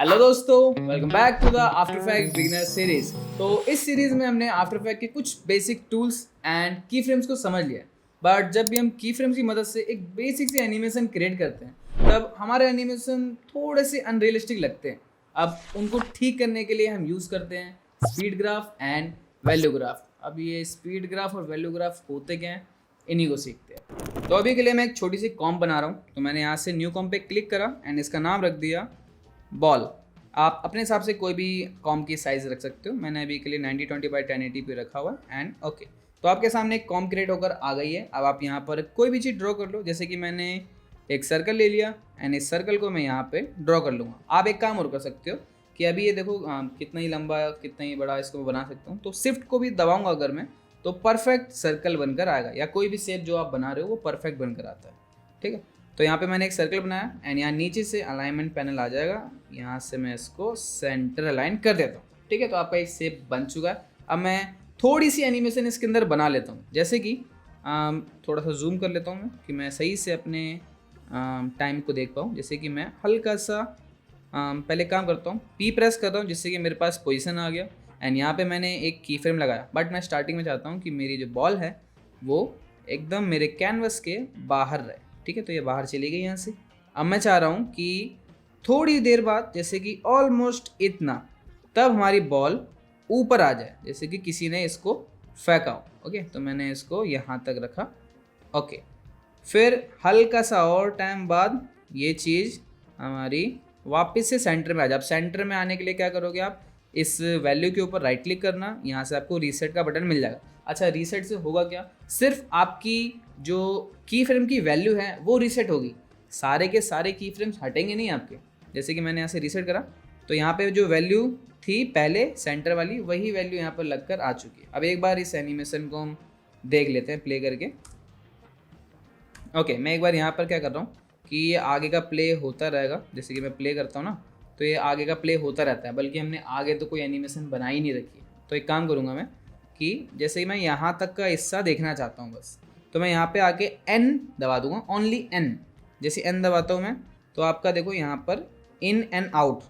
Hello दोस्तों, welcome back to the after effect beginner series. तो इस सीरीज में हमने आफ्टर इफेक्ट के कुछ basic tools and key frames को समझ लिया। बट जब भी हम की फ्रेम्स की मदद से एक बेसिक सी एनिमेशन क्रिएट करते हैं तब हमारे एनिमेशन थोड़े से अनरियलिस्टिक लगते हैं। अब उनको ठीक करने के लिए हम यूज़ करते हैं speed graph and value graph. अब ये स्पीड ग्राफ और वैल्यू ग्राफ होते क्या हैं, इन्हीं को सीखते हैं। तो अभी के लिए मैं एक छोटी सी कॉम बना रहा हूँ। तो मैंने यहाँ से न्यू कॉम पे क्लिक करा एंड इसका नाम रख दिया बॉल। आप अपने हिसाब से कोई भी कॉम की साइज़ रख सकते हो। मैंने अभी के लिए 9020 बाई 1080 पे रखा हुआ है एंड ओके। तो आपके सामने एक कॉम क्रिएट होकर आ गई है। अब आप यहाँ पर कोई भी चीज़ ड्रॉ कर लो। जैसे कि मैंने एक सर्कल ले लिया एंड इस सर्कल को मैं यहाँ पे ड्रॉ कर लूँगा। आप एक काम और कर सकते हो कि अभी ये देखो कितना ही लंबा कितना ही बड़ा इसको बना सकता हूँ। तो शिफ्ट को भी दबाऊँगा अगर मैं, तो परफेक्ट सर्कल बनकर आएगा, या कोई भी शेप जो आप बना रहे हो वो परफेक्ट बनकर आता है। ठीक है, तो यहाँ पे मैंने एक सर्कल बनाया एंड यहाँ नीचे से अलाइनमेंट पैनल आ जाएगा। यहाँ से मैं इसको सेंटर अलाइन कर देता हूँ। ठीक है, तो आपका एक शेप बन चुका है। अब मैं थोड़ी सी एनिमेशन इसके अंदर बना लेता हूँ। जैसे कि थोड़ा सा जूम कर लेता हूँ मैं, कि मैं सही से अपने टाइम को देख पाऊँ। जैसे कि मैं हल्का सा पहले काम करता हूँ, पी प्रेस करता हूँ जिससे कि मेरे पास पोजीशन आ गया एंड यहाँ पे मैंने एक की फ्रेम लगाया। बट मैं स्टार्टिंग में चाहता हूँ कि मेरी जो बॉल है वो एकदम मेरे कैनवस के बाहर रहे। ठीक है, तो ये बाहर चली गई यहाँ से। अब मैं चाह रहा हूँ कि थोड़ी देर बाद, जैसे कि ऑलमोस्ट इतना, तब हमारी बॉल ऊपर आ जाए, जैसे कि किसी ने इसको फेंका हो। ओके, तो मैंने इसको यहाँ तक रखा। ओके, फिर हल्का सा और टाइम बाद ये चीज़ हमारी वापस से सेंटर में आ जाए। अब सेंटर में आने के लिए क्या करोगे आप, इस वैल्यू के ऊपर राइट क्लिक करना, यहाँ से आपको रीसेट का बटन मिल जाएगा। अच्छा, रीसेट से होगा क्या, सिर्फ आपकी जो की फ्रेम की वैल्यू है वो रीसेट होगी, सारे के सारे की फ्रेम्स हटेंगे नहीं आपके। जैसे कि मैंने यहाँ से रीसेट करा तो यहाँ पे जो वैल्यू थी पहले सेंटर वाली, वही वैल्यू यहाँ पर लगकर आ चुकी है। अब एक बार इस एनिमेशन को हम देख लेते हैं प्ले करके। ओके, मैं एक बार यहाँ पर क्या कर रहा हूँ कि ये आगे का प्ले होता रहेगा। जैसे कि मैं प्ले करता हूँ ना, तो ये आगे का प्ले होता रहता है, बल्कि हमने आगे तो कोई एनिमेशन बना ही नहीं रखी है। तो एक काम करूँगा मैं कि जैसे मैं यहाँ तक का हिस्सा देखना चाहता हूँ बस, तो मैं यहाँ पे आके एन दबा दूंगा, ओनली एन। जैसे एन दबाता हूँ मैं, तो आपका देखो यहाँ पर इन एंड आउट,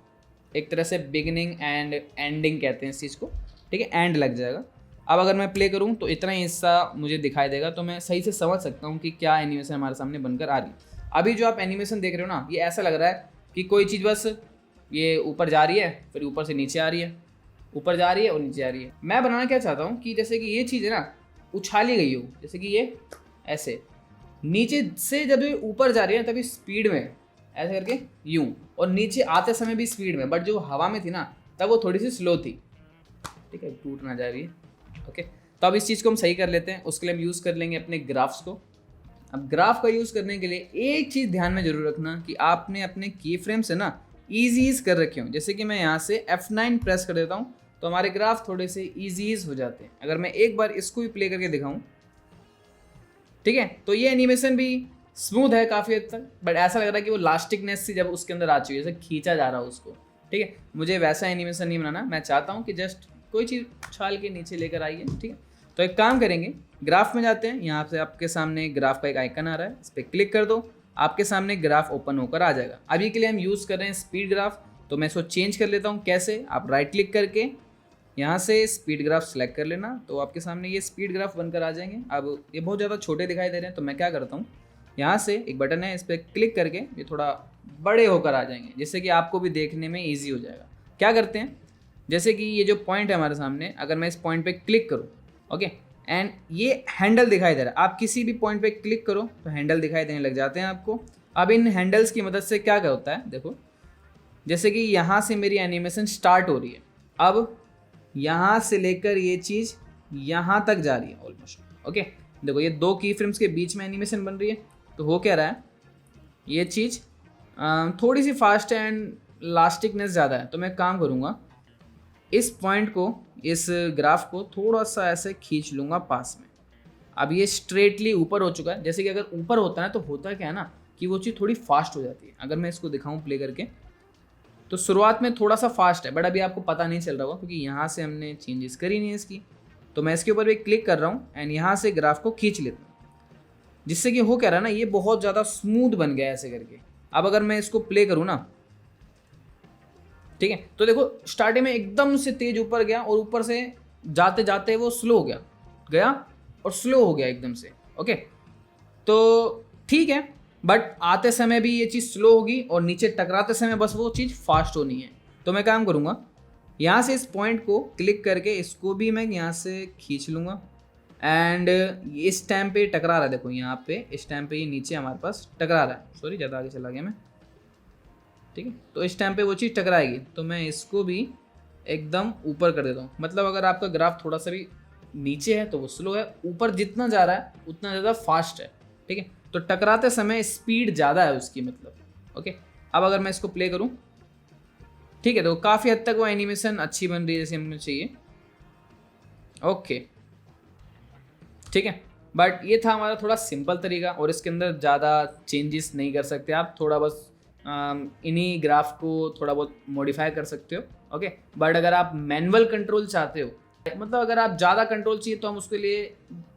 एक तरह से बिगिनिंग एंड एंडिंग कहते हैं इस चीज़ को। ठीक है, एंड लग जाएगा। अब अगर मैं प्ले करूँ तो इतना ही हिस्सा मुझे दिखाई देगा, तो मैं सही से समझ सकता हूँ कि क्या एनिमेशन हमारे सामने बनकर आ रही है। अभी जो आप एनिमेशन देख रहे हो ना, ये ऐसा लग रहा है कि कोई चीज़ बस ये ऊपर जा रही है, फिर ऊपर से नीचे आ रही है, ऊपर जा रही है और नीचे आ रही है। मैं बनाना क्या चाहता हूँ कि जैसे कि ये चीज़ है ना, उछाली गई हो, जैसे कि ये ऐसे नीचे से जब ये ऊपर जा रही है तभी स्पीड में ऐसे करके यूं, और नीचे आते समय भी स्पीड में, बट जो हवा में थी ना तब वो थोड़ी सी स्लो थी। ठीक है, टूट ना जा रही है। ओके, तो अब इस चीज़ को हम सही कर लेते हैं। उसके लिए हम यूज़ कर लेंगे अपने ग्राफ्स को। अब ग्राफ का यूज़ करने के लिए एक चीज़ ध्यान में जरूर रखना कि आपने अपने की फ्रेम से ना ईजीज कर रखे हों। जैसे कि मैं यहाँ से F9 प्रेस कर देता हूँ तो हमारे ग्राफ थोड़े से ईजीज हो जाते हैं। अगर मैं एक बार इसको भी प्ले करके दिखाऊँ, ठीक है, तो ये एनिमेशन भी स्मूथ है काफ़ी हद तक, बट ऐसा लग रहा है कि वो लास्टिकनेस सी जब उसके अंदर आ चुकी है, जैसे खींचा जा रहा है उसको। ठीक है, मुझे वैसा एनिमेशन नहीं बनाना। मैं चाहता हूँ कि जस्ट कोई चीज़ उछाल के नीचे लेकर आइए। ठीक है, तो एक काम करेंगे, ग्राफ में जाते हैं। यहाँ से आपके सामने ग्राफ का एक आइकन आ रहा है, इस पर क्लिक कर दो, आपके सामने ग्राफ ओपन होकर आ जाएगा। अभी के लिए हम यूज़ कर रहे हैं स्पीड ग्राफ, तो मैं इसको चेंज कर लेता हूँ। कैसे, आप राइट क्लिक करके यहाँ से स्पीड ग्राफ सेलेक्ट कर लेना, तो आपके सामने ये स्पीड ग्राफ बनकर आ जाएंगे। अब ये बहुत ज़्यादा छोटे दिखाई दे रहे हैं, तो मैं क्या करता हूँ, यहाँ से एक बटन है, इस पर क्लिक करके ये थोड़ा बड़े होकर आ जाएंगे, जिससे कि आपको भी देखने में ईजी हो जाएगा। क्या करते हैं, जैसे कि ये जो पॉइंट है हमारे सामने, अगर मैं इस पॉइंट पे क्लिक करूँ, ओके, एंड ये हैंडल दिखाई दे रहा है, आप किसी भी पॉइंट पे क्लिक करो तो हैंडल दिखाई देने लग जाते हैं आपको। अब इन हैंडल्स की मदद से क्या होता है, देखो, जैसे कि यहाँ से मेरी एनिमेशन स्टार्ट हो रही है, अब यहाँ से लेकर ये चीज़ यहाँ तक जा रही है ऑलमोस्ट। ओके, देखो ये दो की फ्रेम्स के बीच में एनिमेशन बन रही है। तो हो क्या रहा है, ये चीज़ थोड़ी सी फास्ट है एंड लास्टिकनेस ज़्यादा है। तो मैं काम करूँगा, इस पॉइंट को, इस ग्राफ को थोड़ा सा ऐसे खींच लूँगा पास में। अब ये स्ट्रेटली ऊपर हो चुका है। जैसे कि अगर ऊपर होता है तो होता क्या है ना, कि वो चीज़ थोड़ी फास्ट हो जाती है। अगर मैं इसको दिखाऊँ प्ले करके, तो शुरुआत में थोड़ा सा फास्ट है, बट अभी आपको पता नहीं चल रहा होगा क्योंकि यहाँ से हमने चेंजेस करी नहीं है इसकी। तो मैं इसके ऊपर भी क्लिक कर रहा हूँ एंड यहाँ से ग्राफ को खींच लेता हूँ, जिससे कि हो क्या रहा है ना, ये बहुत ज़्यादा स्मूथ बन गया है ऐसे करके। अब अगर मैं इसको प्ले करूँ ना, ठीक है। तो देखो स्टार्टिंग में एकदम से तेज ऊपर गया और ऊपर से जाते जाते वो स्लो हो गया और स्लो हो गया एकदम से। ओके, तो ठीक है, बट आते समय भी ये चीज़ स्लो होगी और नीचे टकराते समय बस वो चीज़ फास्ट होनी है। तो मैं काम करूँगा, यहाँ से इस पॉइंट को क्लिक करके इसको भी मैं यहाँ से खींच लूँगा एंड इस टाइम पे टकरा रहा है, देखो यहाँ पे इस टाइम पे ये नीचे हमारे पास टकरा रहा है। सॉरी, ज़्यादा आगे चला गया मैं। ठीक है, तो इस टाइम पे वो चीज़ टकराएगी, तो मैं इसको भी एकदम ऊपर कर देता हूँ। मतलब अगर आपका ग्राफ थोड़ा सा भी नीचे है तो वो स्लो है, ऊपर जितना जा रहा है उतना ज़्यादा फास्ट है। ठीक है, तो टकराते समय स्पीड ज़्यादा है उसकी, मतलब। ओके, अब अगर मैं इसको प्ले करूँ, ठीक है, तो काफ़ी हद तक वो एनिमेशन अच्छी बन रही है जैसे हमें चाहिए। ओके, ठीक है, बट ये था हमारा थोड़ा सिंपल तरीका और इसके अंदर ज़्यादा चेंजेस नहीं कर सकते आप, थोड़ा बस इन्हीं ग्राफ को थोड़ा बहुत मॉडिफाई कर सकते हो। ओके, बट अगर आप मैनुअल कंट्रोल चाहते हो, मतलब अगर आप ज़्यादा कंट्रोल चाहिए तो हम उसके लिए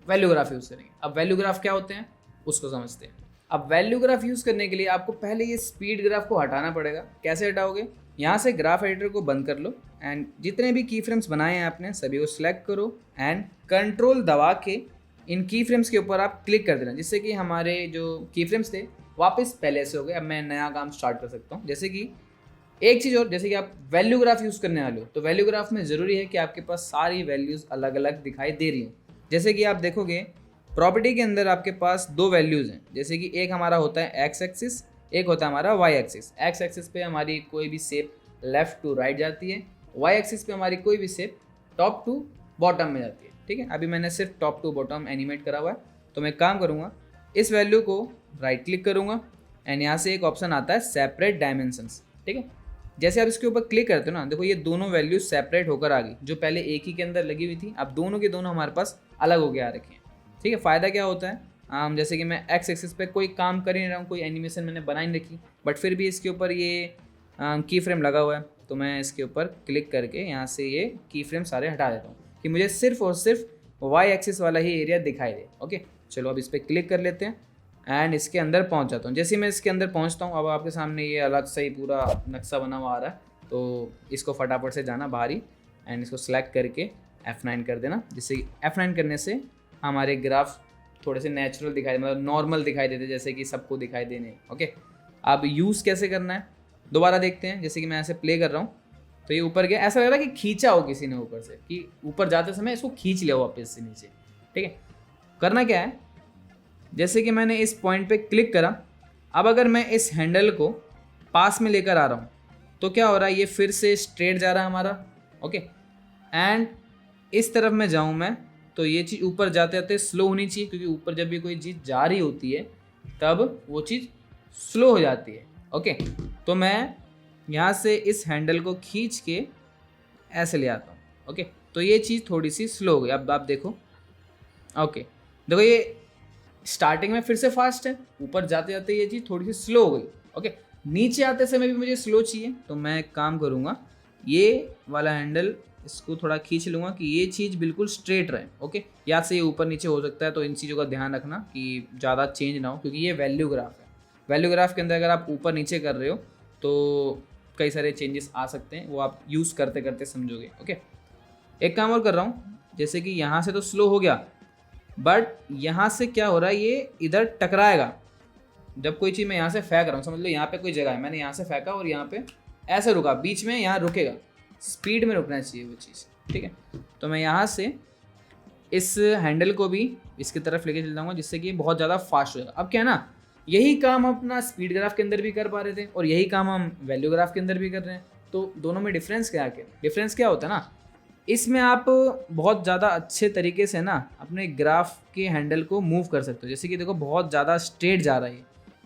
वैल्यू ग्राफ यूज़ करेंगे। अब वैल्यू ग्राफ क्या होते हैं उसको समझते हैं। अब वैल्यू ग्राफ यूज़ करने के लिए आपको पहले ये स्पीड ग्राफ को हटाना पड़ेगा। कैसे हटाओगे? यहाँ से ग्राफ एडिटर को बंद कर लो एंड जितने भी की फ्रेम्स बनाए हैं आपने सभी को सिलेक्ट करो एंड कंट्रोल दबा के इन की फ्रेम्स के ऊपर आप क्लिक कर देना, जिससे कि हमारे जो की फ्रेम्स थे वापस पहले से हो गए। अब मैं नया काम स्टार्ट कर सकता हूँ। जैसे कि एक चीज़ और, जैसे कि आप वैल्यू ग्राफ यूज़ करने वाले हो तो वैल्यू ग्राफ में ज़रूरी है कि आपके पास सारी वैल्यूज़ अलग अलग दिखाई दे रही हैं। जैसे कि आप देखोगे प्रॉपर्टी के अंदर आपके पास दो वैल्यूज़ हैं, जैसे कि एक हमारा होता है एक्स एक्सिस, एक होता है हमारा वाई एक्सिस। एक्स एक्सिस पे हमारी कोई भी शेप लेफ्ट टू राइट जाती है, वाई एक्सिस पे हमारी कोई भी शेप टॉप टू बॉटम में जाती है। ठीक है, अभी मैंने सिर्फ टॉप टू बॉटम एनिमेट करा हुआ है, तो मैं काम करूँगा इस वैल्यू को राइट क्लिक करूँगा एंड यहाँ से एक ऑप्शन आता है सेपरेट डायमेंशंस। ठीक है, जैसे आप इसके ऊपर क्लिक करते हो ना, देखो ये दोनों वैल्यू सेपरेट होकर आ गई, जो पहले एक ही के अंदर लगी हुई थी अब दोनों के दोनों हमारे पास अलग हो के आ रखे हैं। ठीक है, फ़ायदा क्या होता है, जैसे कि मैं एक्स एक्सिस पे कोई काम कर ही नहीं रहा हूँ, कोई एनिमेशन मैंने बना ही नहीं रखी, बट फिर भी इसके ऊपर ये की फ्रेम लगा हुआ है, तो मैं इसके ऊपर क्लिक करके यहाँ से ये की फ्रेम सारे हटा देता हूँ कि मुझे सिर्फ और सिर्फ वाई एक्सिस वाला ही एरिया दिखाई दे। ओके, चलो अब इस पर क्लिक कर लेते हैं एंड इसके अंदर पहुंच जाता हूं। जैसे मैं इसके अंदर पहुंचता हूं अब आपके सामने ये अलग से ही पूरा नक्शा बना हुआ आ रहा है, तो इसको फटाफट से जाना बाहर ही एंड इसको सेलेक्ट करके F9 कर देना, जिससे F9 करने से हमारे ग्राफ थोड़े से नेचुरल दिखाई दे, मतलब नॉर्मल दिखाई देते जैसे कि सबको दिखाई देने। ओके, अब यूज़ कैसे करना है दोबारा देखते हैं। जैसे कि मैं ऐसे प्ले कर रहा हूँ तो ये ऊपर गया, ऐसा लग रहा है कि खींचा हो किसी ने ऊपर से, कि ऊपर जाते समय इसको खींच लिया वापस से नीचे। ठीक है, करना क्या है, जैसे कि मैंने इस पॉइंट पे क्लिक करा, अब अगर मैं इस हैंडल को पास में लेकर आ रहा हूँ तो क्या हो रहा है, ये फिर से स्ट्रेट जा रहा है हमारा। ओके, एंड इस तरफ मैं जाऊँ मैं तो ये चीज़ ऊपर जाते जाते स्लो होनी चाहिए, क्योंकि ऊपर जब भी कोई चीज़ जा रही होती है तब वो चीज़ स्लो हो जाती है। ओके, तो मैं यहाँ से इस हैंडल को खींच के ऐसे ले आता हूँ। ओके, तो ये चीज़ थोड़ी सी स्लो हो गई। अब आप देखो, ओके देखो ये स्टार्टिंग में फिर से फास्ट है, ऊपर जाते जाते ये चीज़ थोड़ी सी स्लो हो गई। ओके, नीचे आते समय भी मुझे स्लो चाहिए, तो मैं काम करूँगा ये वाला हैंडल इसको थोड़ा खींच लूँगा कि ये चीज़ बिल्कुल स्ट्रेट रहे। ओके, या से ये ऊपर नीचे हो सकता है, तो इन चीज़ों का ध्यान रखना कि ज़्यादा चेंज ना हो, क्योंकि ये वैल्यू ग्राफ है। वैल्यू ग्राफ के अंदर अगर आप ऊपर नीचे कर रहे हो तो कई सारे चेंजेस आ सकते हैं, वो आप यूज़ करते करते समझोगे। ओके, एक काम और कर रहा हूँ, जैसे कि यहाँ से तो स्लो हो गया, बट यहाँ से क्या हो रहा है, ये इधर टकराएगा। जब कोई चीज़ मैं यहाँ से फेंक रहा हूँ, समझ लो यहाँ पे कोई जगह है, मैंने यहाँ से फेंका और यहाँ पे ऐसे रुका, बीच में यहाँ रुकेगा, स्पीड में रुकना चाहिए वो चीज़। ठीक है, तो मैं यहाँ से इस हैंडल को भी इसकी तरफ लेके चल जाऊँगा, जिससे कि बहुत ज़्यादा फास्ट हो जाएगा। अब क्या है ना, यही काम हम अपना स्पीड ग्राफ के अंदर भी कर पा रहे थे और यही काम हम वैल्यू ग्राफ के अंदर भी कर रहे हैं, तो दोनों में डिफरेंस क्या है? डिफरेंस क्या होता है ना, इसमें आप बहुत ज़्यादा अच्छे तरीके से ना अपने ग्राफ के हैंडल को मूव कर सकते हो। जैसे कि देखो बहुत ज़्यादा स्ट्रेट जा रहा है,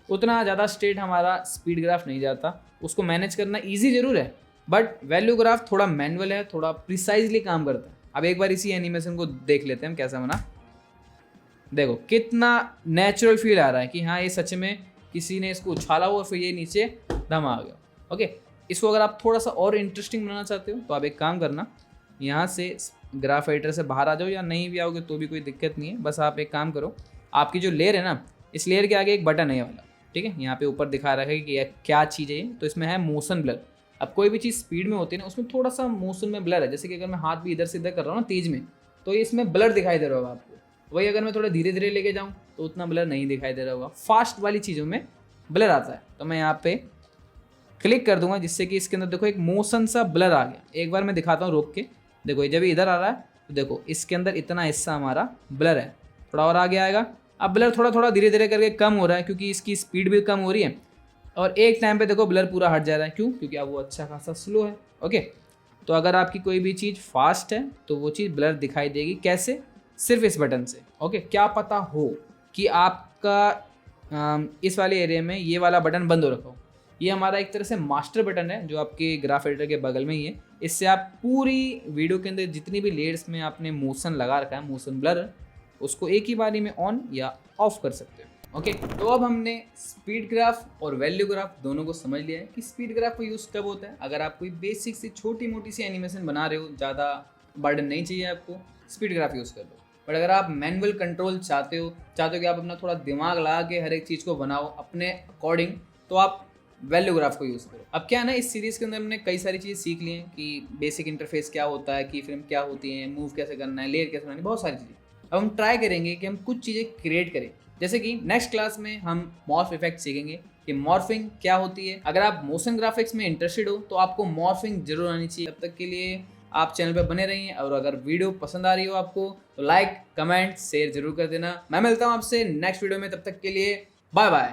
उतना ज़्यादा स्ट्रेट हमारा स्पीड ग्राफ नहीं जाता, उसको मैनेज करना ईजी ज़रूर है, बट वैल्यू ग्राफ थोड़ा मैनुअल है, थोड़ा प्रिसाइजली काम करता है। अब एक बार इसी एनिमेशन को देख लेते हैं हम कैसा बना। देखो कितना नेचुरल फील आ रहा है कि हाँ ये सच में किसी ने इसको उछाला हुआ और फिर ये नीचे दम आ गया। ओके, इसको अगर आप थोड़ा सा और इंटरेस्टिंग बनाना चाहते हो तो आप एक काम करना, यहाँ से ग्राफ एडिटर से बाहर आ जाओ, या नहीं भी आओगे तो भी कोई दिक्कत नहीं है। बस आप एक काम करो, आपकी जो लेयर है ना, इस लेयर के आगे एक बटन है ये वाला। ठीक है, यहाँ पे ऊपर दिखा रखा है कि यह क्या चीज़ है, तो इसमें है मोशन ब्लर। अब कोई भी चीज़ स्पीड में होती है ना, उसमें थोड़ा सा मोशन में ब्लर है। जैसे कि अगर मैं हाथ भी इधर से इधर कर रहा हूँ ना तेज में, तो ये इसमें ब्लर दिखाई दे रहा होगा आपको। वही अगर मैं थोड़ा धीरे धीरे लेके जाऊँ तो उतना ब्लर नहीं दिखाई दे रहा होगा। फास्ट वाली चीज़ों में ब्लर आता है। तो मैं यहाँ पे क्लिक कर दूंगा, जिससे कि इसके अंदर देखो एक मोशन सा ब्लर आ गया। एक बार मैं दिखाता हूँ रोक के, देखो ये जब इधर आ रहा है तो देखो इसके अंदर इतना हिस्सा हमारा ब्लर है। थोड़ा और आगे आएगा, अब ब्लर थोड़ा थोड़ा धीरे धीरे करके कम हो रहा है, क्योंकि इसकी स्पीड भी कम हो रही है। और एक टाइम पे देखो ब्लर पूरा हट जा रहा है। क्यों? क्योंकि अब वो अच्छा खासा स्लो है। ओके, तो अगर आपकी कोई भी चीज़ फास्ट है तो वो चीज़ ब्लर दिखाई देगी। कैसे? सिर्फ इस बटन से। ओके, क्या पता हो कि आपका इस वाले एरिया में ये वाला बटन बंद हो रखा हो। ये हमारा एक तरह से मास्टर बटन है जो आपके ग्राफ एडिटर के बगल में ही है। इससे आप पूरी वीडियो के अंदर जितनी भी लेयर्स में आपने मोशन लगा रखा है, मोशन ब्लर, उसको एक ही बारी में ऑन या ऑफ कर सकते हो। ओके, तो अब हमने स्पीड ग्राफ और वैल्यू ग्राफ दोनों को समझ लिया है कि स्पीड ग्राफ का यूज़ कब होता है। अगर आप कोई बेसिक सी छोटी मोटी सी एनिमेशन बना रहे हो, ज़्यादा बर्डन नहीं चाहिए आपको, स्पीड ग्राफ यूज़ कर लो। बट अगर आप मैनुअल कंट्रोल चाहते हो कि आप अपना थोड़ा दिमाग लगा के हर एक चीज़ को बनाओ अपने अकॉर्डिंग, तो आप वैल्यू ग्राफ को यूज़ करो। अब क्या है ना, इस सीरीज़ के अंदर हमने कई सारी चीज़ें सीख ली हैं कि बेसिक इंटरफेस क्या होता है, की फ्रेम क्या होती है, मूव कैसे करना है, लेयर कैसे बनानी है, बहुत सारी चीज़ें। अब हम ट्राई करेंगे कि हम कुछ चीज़ें क्रिएट करें। जैसे कि नेक्स्ट क्लास में हम मॉर्फ इफेक्ट सीखेंगे कि मॉर्फिंग क्या होती है। अगर आप मोशन ग्राफिक्स में इंटरेस्टेड हो तो आपको मॉर्फिंग जरूर आनी चाहिए। तब तक के लिए आप चैनल पर बने रहिए, और अगर वीडियो पसंद आ रही हो आपको तो लाइक, कमेंट, शेयर जरूर कर देना। मैं मिलता हूँ आपसे नेक्स्ट वीडियो में, तब तक के लिए बाय बाय।